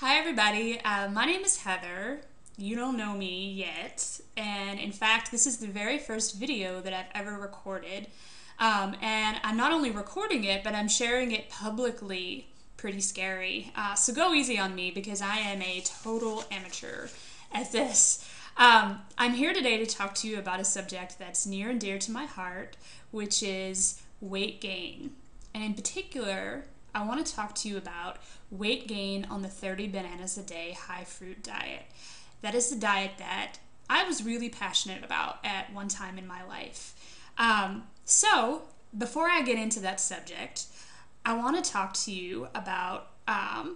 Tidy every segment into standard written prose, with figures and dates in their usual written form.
Hi everybody, my name is Heather. You don't know me yet, and in fact this is the very first video that I've ever recorded. And I'm not only recording it, but I'm sharing it publicly. Pretty scary. So go easy on me because I am a total amateur at this. I'm here today to talk to you about a subject that's near and dear to my heart, which is weight gain. And in particular, I want to talk to you about weight gain on the 30 bananas a day high fruit diet. That is the diet that I was really passionate about at one time in my life. So before I get into that subject, I want to talk to you about a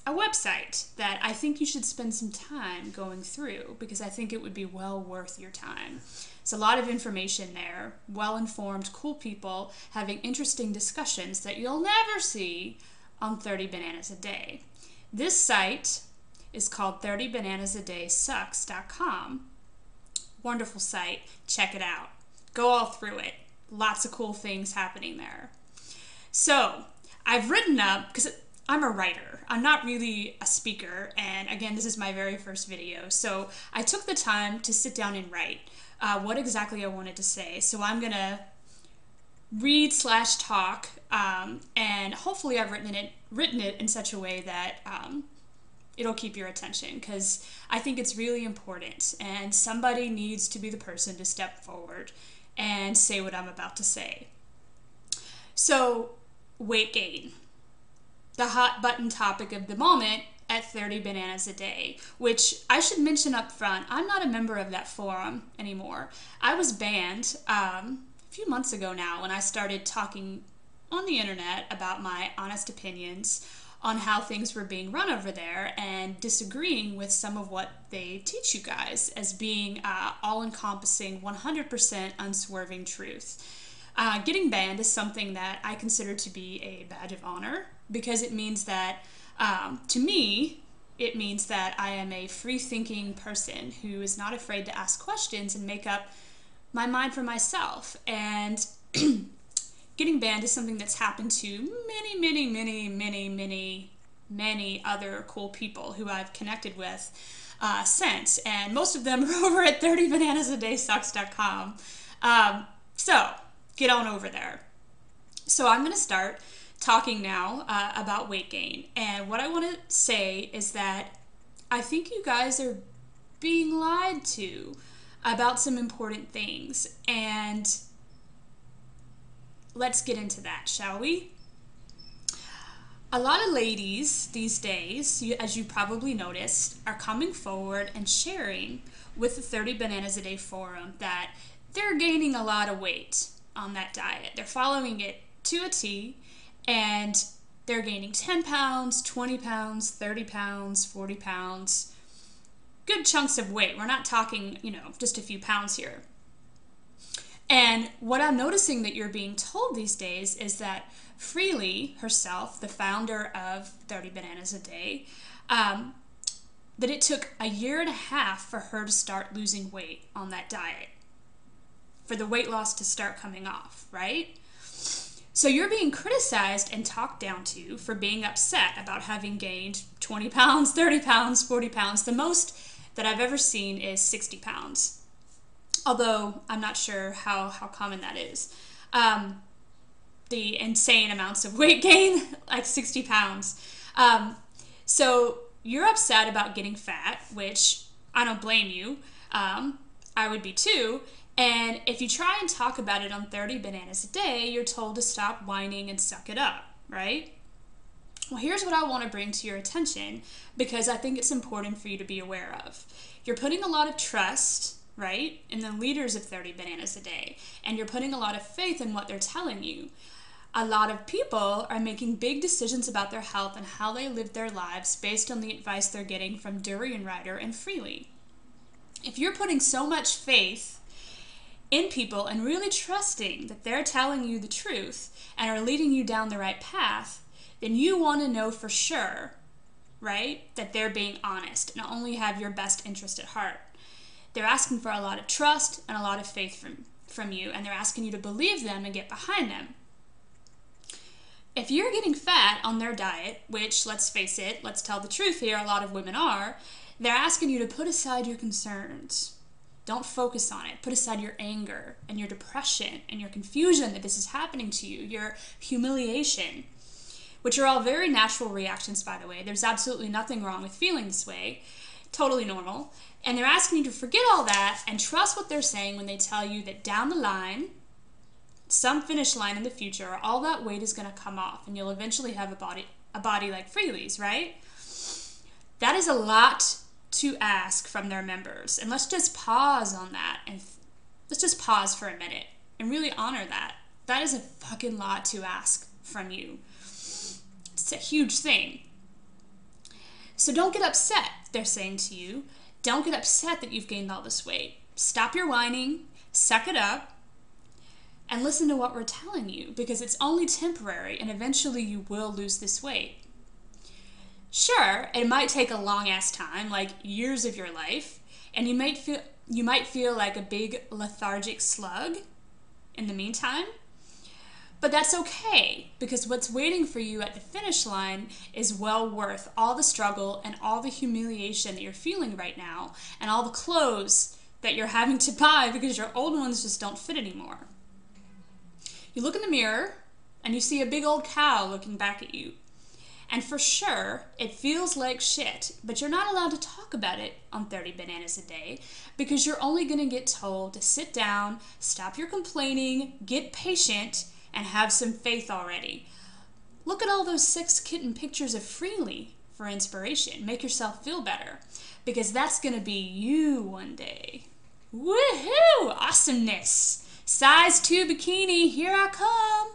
website that I think you should spend some time going through because I think it would be well worth your time. It's a lot of information there, well-informed, cool people having interesting discussions that you'll never see on 30 Bananas a Day. This site is called 30bananasadaysucks.com. Wonderful site. Check it out. Go all through it. Lots of cool things happening there. So, I've written up, because I'm a writer. I'm not really a speaker, and again, this is my very first video. So, I took the time to sit down and write what exactly I wanted to say. So, I'm going to read/talk, and hopefully I've written it in such a way that it'll keep your attention, because I think it's really important, and somebody needs to be the person to step forward and say what I'm about to say. So, weight gain. The hot button topic of the moment at 30 Bananas a Day, which I should mention up front, I'm not a member of that forum anymore. I was banned a few months ago now when I started talking on the internet about my honest opinions on how things were being run over there and disagreeing with some of what they teach you guys as being all-encompassing, 100% unswerving truth. Getting banned is something that I consider to be a badge of honor because it means that, to me, it means that I am a free-thinking person who is not afraid to ask questions and make up my mind for myself. And getting banned is something that's happened to many other cool people who I've connected with since. And most of them are over at 30bananasadaysucks.com. So, get on over there. So I'm going to start talking now about weight gain. And what I want to say is that I think you guys are being lied to about some important things. And let's get into that, shall we? A lot of ladies these days, as you probably noticed, are coming forward and sharing with the 30 Bananas a Day forum that they're gaining a lot of weight on that diet. They're following it to a T, and they're gaining 10 pounds, 20 pounds, 30 pounds, 40 pounds. Good chunks of weight. We're not talking, just a few pounds here. And what I'm noticing that you're being told these days is that Freely herself, the founder of 30 Bananas a Day, that it took a year and a half for her to start losing weight on that diet, for the weight loss to start coming off, right? So you're being criticized and talked down to for being upset about having gained 20 pounds, 30 pounds, 40 pounds. The most that I've ever seen is 60 pounds. Although I'm not sure how common that is. The insane amounts of weight gain, like 60 pounds. So you're upset about getting fat, which I don't blame you. I would be too. And if you try and talk about it on 30 Bananas a Day, you're told to stop whining and suck it up, right? Well, here's what I want to bring to your attention because I think it's important for you to be aware of. You're putting a lot of trust, right, in the leaders of 30 Bananas a Day, and you're putting a lot of faith in what they're telling you. A lot of people are making big decisions about their health and how they live their lives based on the advice they're getting from Durian Rider and Freely. If you're putting so much faith in people and really trusting that they're telling you the truth and are leading you down the right path, then you want to know for sure, right, that they're being honest and only have your best interest at heart. They're asking for a lot of trust and a lot of faith from you, and they're asking you to believe them and get behind them. If you're getting fat on their diet, which, let's face it, let's tell the truth here, a lot of women are, they're asking you to put aside your concerns. Don't focus on it. Put aside your anger and your depression and your confusion that this is happening to you, your humiliation, which are all very natural reactions, by the way. There's absolutely nothing wrong with feeling this way. Totally normal. And they're asking you to forget all that and trust what they're saying when they tell you that down the line, some finish line in the future, all that weight is going to come off and you'll eventually have a body like Freely's, right? That is a lot to ask from their members. And let's just pause on that and let's just pause for a minute and really honor that. That is a fucking lot to ask from you. It's a huge thing. So don't get upset, they're saying to you. Don't get upset that you've gained all this weight. Stop your whining, suck it up, and listen to what we're telling you, because it's only temporary and eventually you will lose this weight. Sure, it might take a long ass time, like years of your life, and you might feel like a big lethargic slug in the meantime, but that's okay, because what's waiting for you at the finish line is well worth all the struggle and all the humiliation that you're feeling right now, and all the clothes that you're having to buy because your old ones just don't fit anymore. You look in the mirror and you see a big old cow looking back at you. And for sure, it feels like shit, but you're not allowed to talk about it on 30 Bananas a Day because you're only going to get told to sit down, stop your complaining, get patient, and have some faith already. Look at all those 6 kitten pictures of Freely for inspiration. Make yourself feel better because that's going to be you one day. Woohoo! Awesomeness! Size 2 bikini, here I come.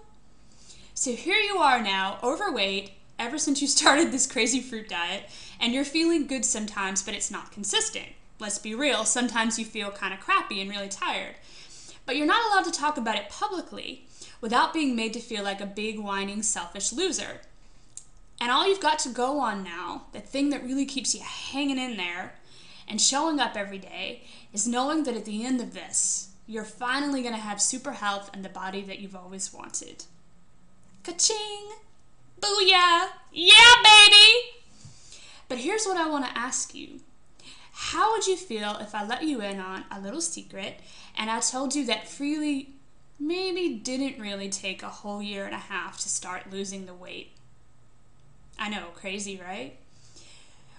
So here you are now, overweight, ever since you started this crazy fruit diet, and you're feeling good sometimes, but it's not consistent. Let's be real, sometimes you feel kind of crappy and really tired. But you're not allowed to talk about it publicly without being made to feel like a big, whining, selfish loser. And all you've got to go on now, the thing that really keeps you hanging in there and showing up every day, is knowing that at the end of this, you're finally going to have super health and the body that you've always wanted. Ka-ching! Booyah! Yeah, baby! But here's what I want to ask you. How would you feel if I let you in on a little secret and I told you that Freely maybe didn't really take a whole year and a half to start losing the weight? I know, crazy, right?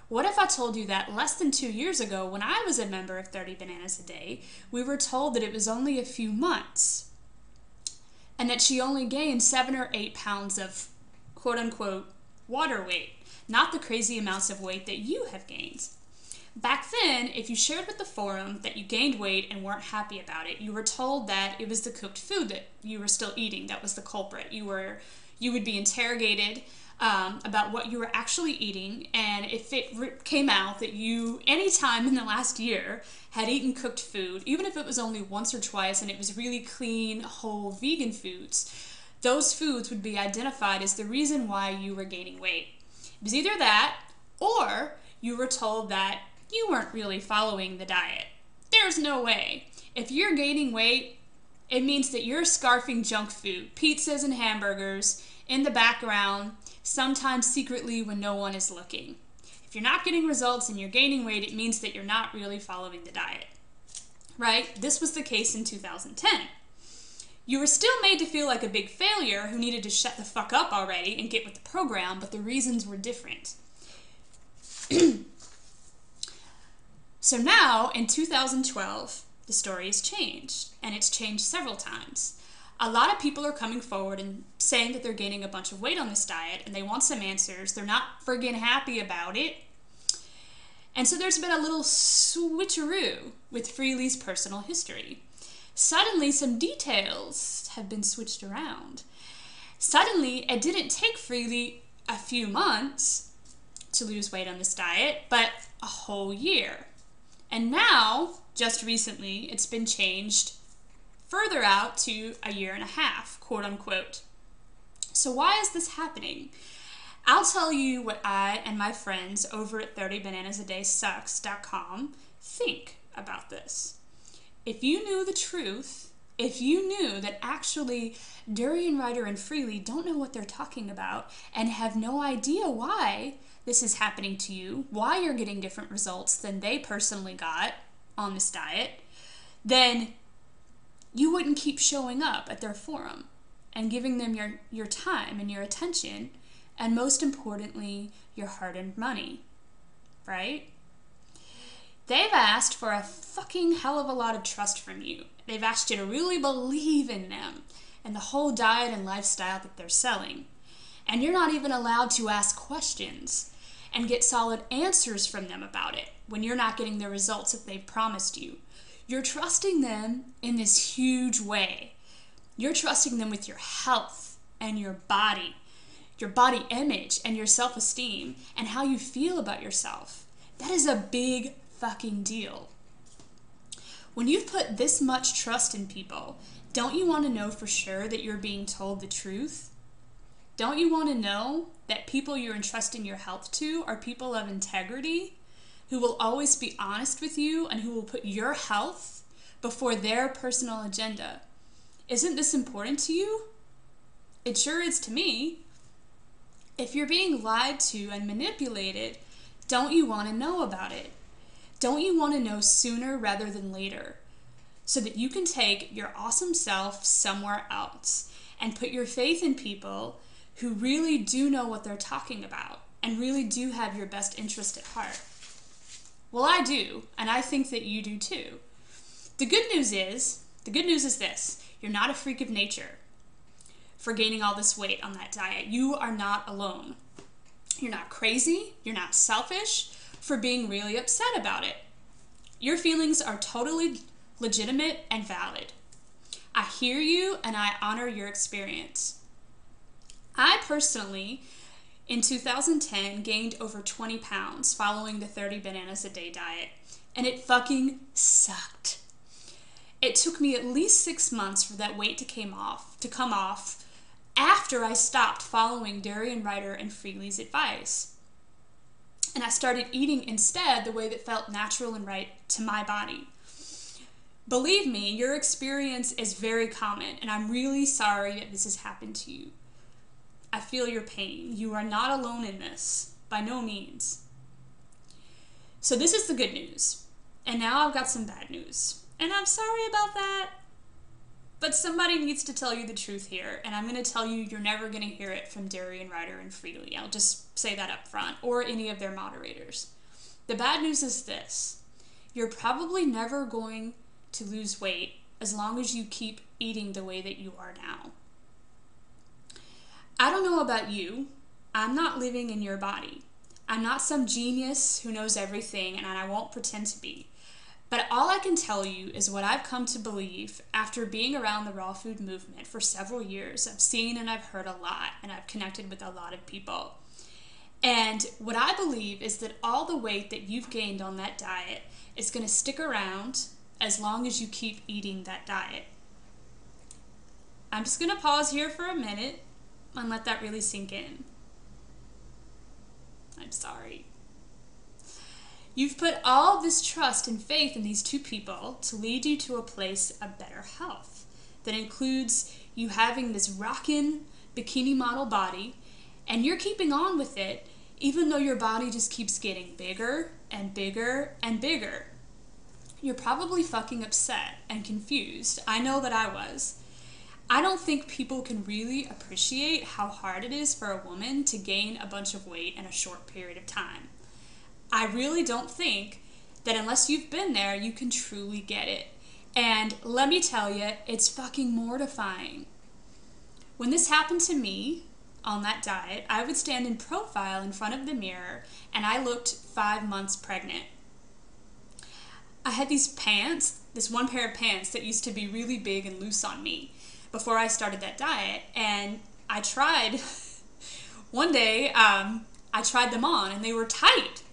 What if I told you that less than 2 years ago, when I was a member of 30 Bananas a Day, we were told that it was only a few months and that she only gained 7 or 8 pounds of quote-unquote water weight, not the crazy amounts of weight that you have gained. Back then, if you shared with the forum that you gained weight and weren't happy about it, you were told that it was the cooked food that you were still eating that was the culprit. You would be interrogated about what you were actually eating, and if it came out that you, any time in the last year, had eaten cooked food, even if it was only once or twice and it was really clean, whole vegan foods, those foods would be identified as the reason why you were gaining weight. It was either that, or you were told that you weren't really following the diet. There's no way. If you're gaining weight, it means that you're scarfing junk food, pizzas and hamburgers, in the background, sometimes secretly when no one is looking. If you're not getting results and you're gaining weight, it means that you're not really following the diet, right? This was the case in 2010. You were still made to feel like a big failure who needed to shut the fuck up already and get with the program, but the reasons were different. So now, in 2012, the story has changed, and it's changed several times. A lot of people are coming forward and saying that they're gaining a bunch of weight on this diet, and they want some answers. They're not friggin' happy about it. And so there's been a little switcheroo with Freely's personal history. Suddenly, some details have been switched around. Suddenly, it didn't take Freely a few months to lose weight on this diet, but a whole year. And now, just recently, it's been changed further out to a year and a half, quote unquote. So why is this happening? I'll tell you what I and my friends over at 30bananasadaysucks.com think about this. If you knew the truth If you knew that actually Durian Ryder and Freely don't know what they're talking about and have no idea why this is happening to you, why you're getting different results than they personally got on this diet, then you wouldn't keep showing up at their forum and giving them your time and your attention, and most importantly, your hard-earned money, right? They've asked for a fucking hell of a lot of trust from you. They've asked you to really believe in them and the whole diet and lifestyle that they're selling. And you're not even allowed to ask questions and get solid answers from them about it when you're not getting the results that they've promised you. You're trusting them in this huge way. You're trusting them with your health and your body image and your self-esteem and how you feel about yourself. That is a big fucking deal. When you've put this much trust in people, don't you want to know for sure that you're being told the truth? Don't you want to know that people you're entrusting your health to are people of integrity, who will always be honest with you and who will put your health before their personal agenda? Isn't this important to you? It sure is to me. If you're being lied to and manipulated, don't you want to know about it? Don't you want to know sooner rather than later, so that you can take your awesome self somewhere else and put your faith in people who really do know what they're talking about and really do have your best interest at heart? Well, I do, and I think that you do too. The good news is this: you're not a freak of nature for gaining all this weight on that diet. You are not alone. You're not crazy. You're not selfish for being really upset about it. Your feelings are totally legitimate and valid. I hear you and I honor your experience. I personally, in 2010, gained over 20 pounds following the 30 bananas a day diet, and it fucking sucked. It took me at least 6 months for that weight to come off after I stopped following Durian Ryder and Freely's advice. And I started eating instead the way that felt natural and right to my body. Believe me, your experience is very common, and I'm really sorry that this has happened to you. I feel your pain. You are not alone in this, by no means. So this is the good news. And now I've got some bad news. And I'm sorry about that, but somebody needs to tell you the truth here, and I'm going to tell you you're never going to hear it from Durian Ryder and Freely. I'll just say that up front, or any of their moderators. The bad news is this: you're probably never going to lose weight as long as you keep eating the way that you are now. I don't know about you. I'm not living in your body. I'm not some genius who knows everything, and I won't pretend to be. But all I can tell you is what I've come to believe after being around the raw food movement for several years. I've seen and I've heard a lot, and I've connected with a lot of people. And what I believe is that all the weight that you've gained on that diet is going to stick around as long as you keep eating that diet. I'm just going to pause here for a minute and let that really sink in. I'm sorry. You've put all this trust and faith in these two people to lead you to a place of better health that includes you having this rockin' bikini model body, and you're keeping on with it even though your body just keeps getting bigger and bigger and bigger. You're probably fucking upset and confused. I know that I was. I don't think people can really appreciate how hard it is for a woman to gain a bunch of weight in a short period of time. I really don't think that unless you've been there, you can truly get it. And let me tell you, it's fucking mortifying. When this happened to me on that diet, I would stand in profile in front of the mirror and I looked 5 months pregnant. I had these pants, this one pair of pants that used to be really big and loose on me before I started that diet, and I tried, one day, I tried them on and they were tight.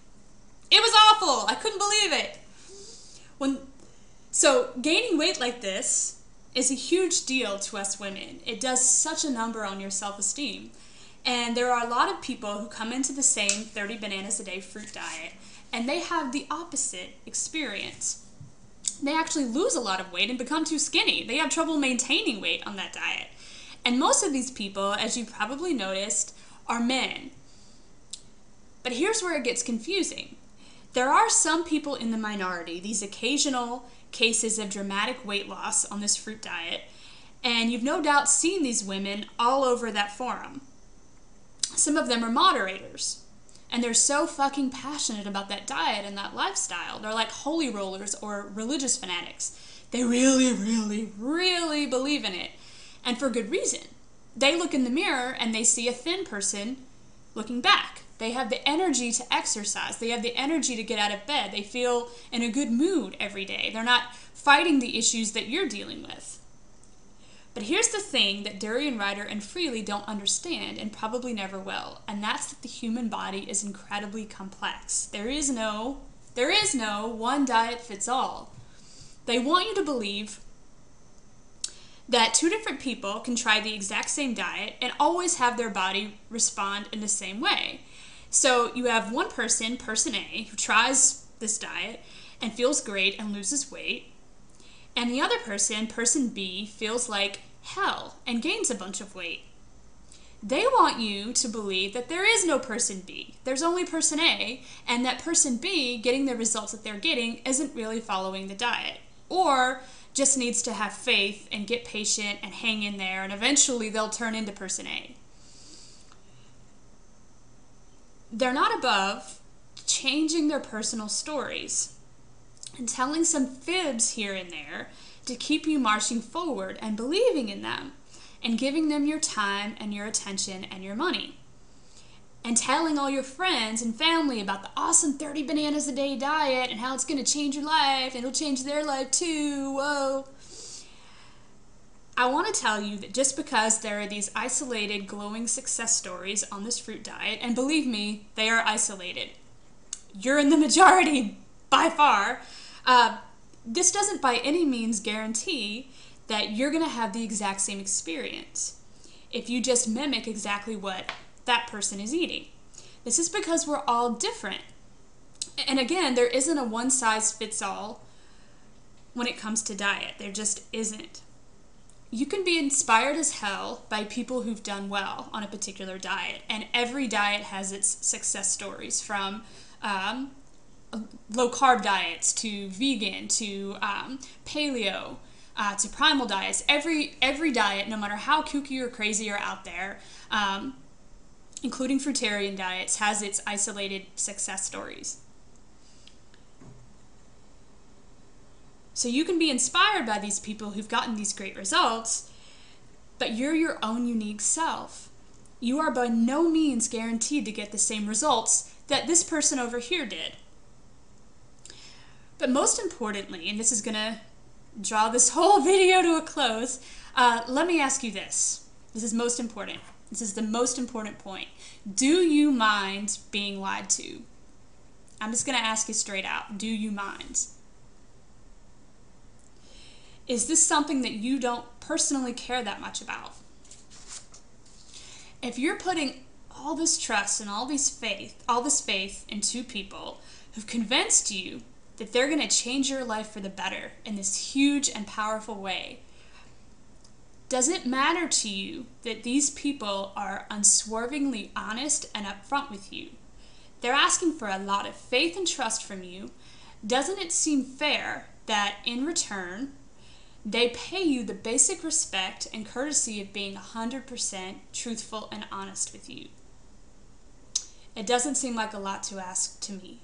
It was awful. I couldn't believe it. So gaining weight like this is a huge deal to us women. It does such a number on your self-esteem. And there are a lot of people who come into the same 30 bananas a day fruit diet, and they have the opposite experience. they actually lose a lot of weight and become too skinny. They have trouble maintaining weight on that diet. And most of these people, as you probably noticed, are men. But here's where it gets confusing. There are some people in the minority, these occasional cases of dramatic weight loss on this fruit diet, and you've no doubt seen these women all over that forum. Some of them are moderators, and they're so fucking passionate about that diet and that lifestyle. They're like holy rollers or religious fanatics. They really, really, really believe in it, and for good reason. They look in the mirror and they see a thin person looking back. They have the energy to exercise. They have the energy to get out of bed. They feel in a good mood every day. They're not fighting the issues that you're dealing with. But here's the thing that Durian Ryder and Freely don't understand, and probably never will, and that's that the human body is incredibly complex. There is no one diet fits all. They want you to believe that two different people can try the exact same diet and always have their body respond in the same way. So you have one person, person A, who tries this diet and feels great and loses weight, and the other person, person B, feels like hell and gains a bunch of weight. They want you to believe that there is no person B. There's only person A, and that person B, getting the results that they're getting, isn't really following the diet, or just needs to have faith and get patient and hang in there, and eventually they'll turn into person A. They're not above changing their personal stories and telling some fibs here and there to keep you marching forward and believing in them and giving them your time and your attention and your money. And telling all your friends and family about the awesome 30 bananas a day diet and how it's going to change your life and it'll change their life too. Whoa. I want to tell you that just because there are these isolated glowing success stories on this fruit diet, and believe me, they are isolated. You're in the majority by far. This doesn't by any means guarantee that you're going to have the exact same experience if you just mimic exactly what that person is eating. This is because we're all different. And again, there isn't a one size fits all when it comes to diet. There just isn't. You can be inspired as hell by people who've done well on a particular diet, and every diet has its success stories, from low-carb diets to vegan to paleo to primal diets. Every diet, no matter how kooky or crazy or out there, including fruitarian diets, has its isolated success stories. So you can be inspired by these people who've gotten these great results, but you're your own unique self. You are by no means guaranteed to get the same results that this person over here did. But most importantly, and this is going to draw this whole video to a close, let me ask you this. This is most important. This is the most important point. Do you mind being lied to? I'm just going to ask you straight out. Do you mind? Is this something that you don't personally care that much about? If you're putting all this trust and all this faith in two people who've convinced you that they're going to change your life for the better in this huge and powerful way, does it matter to you that these people are unswervingly honest and upfront with you? They're asking for a lot of faith and trust from you. Doesn't it seem fair that in return, they pay you the basic respect and courtesy of being 100% truthful and honest with you? It doesn't seem like a lot to ask to me.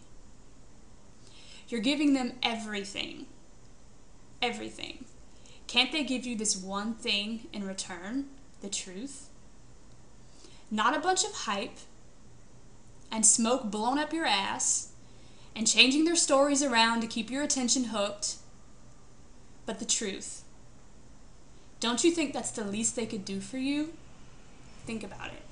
You're giving them everything. Everything. Can't they give you this one thing in return? The truth? Not a bunch of hype and smoke blown up your ass and changing their stories around to keep your attention hooked, but the truth. Don't you think that's the least they could do for you? Think about it.